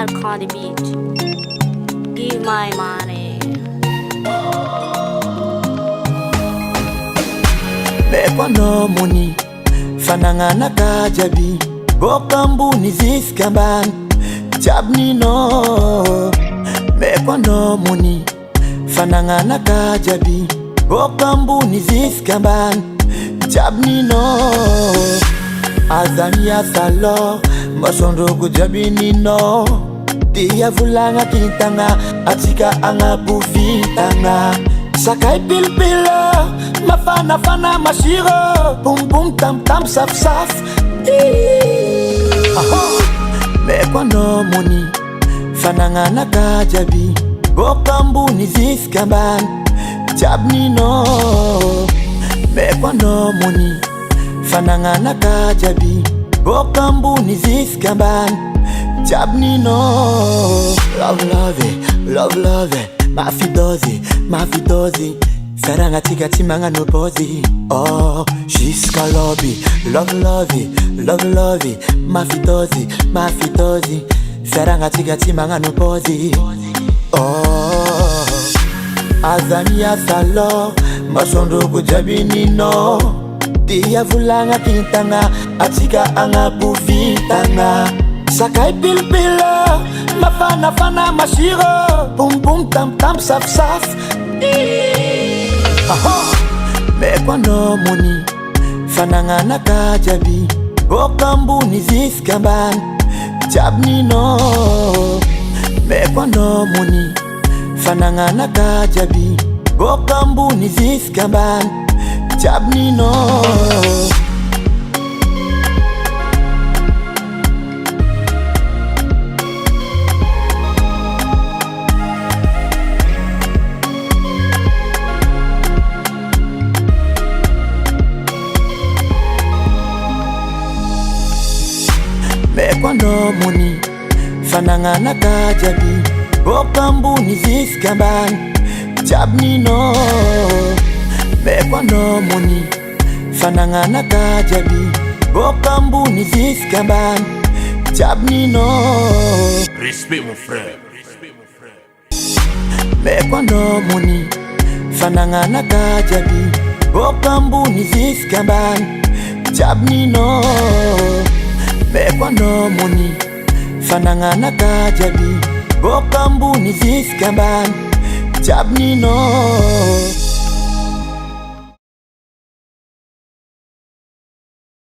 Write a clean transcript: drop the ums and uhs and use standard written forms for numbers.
Mark on the beat. Give my money. Mekwa no money, fanangana kajabi. Bokambu ni ziskamban, jabni no. Mekwa no money, fanangana kajabi. Bokambu ni ziskamban, jabni no. Azania salo, masondo kujabini no. Dia vulanga kintanga, atika anga bufitanga. Sakai pilpila, mafana fana mashiro. Bum bum tam tam saf saf. Mekwa no money, fanangana kajabi. Bokambu ni ziskamban, jabni no. Mekwa no money, fanangana kajabi. Bokambu ni ziskamban, jabni no. Love love, mafidozi. Saranga tika timanga no pozi. Oh, jusqu'à lobby. Love, mafidozi. Saranga tika timanga no pozi. Oh, azania salo, masondo kujabini no. Dia vulanga kintanga, atika anga bufitanga. Sakai pilpila, mafana fana mashiro. Bum bum tam tam saf saf. Mekwa no money, fanangana kajabi. Bokambu ni ziskamban, jabni no. Mekwa no money, fanangana kajabi. Bokambu ni ziskamban, jabni no. Mekwa no money, fanangana kajabi. Bokambu ni ziskamban, jabni no. Mekwa no money, fanangana kajabi. Bokambu ni ziskamban, jabni no. Respect mon frère. Mekwa no money, fanangana kajabi. Bokambu ni ziskamban, jabni no. Mekwa no money, fanangana kajabi. Bokambu ni ziskamban, jabni no.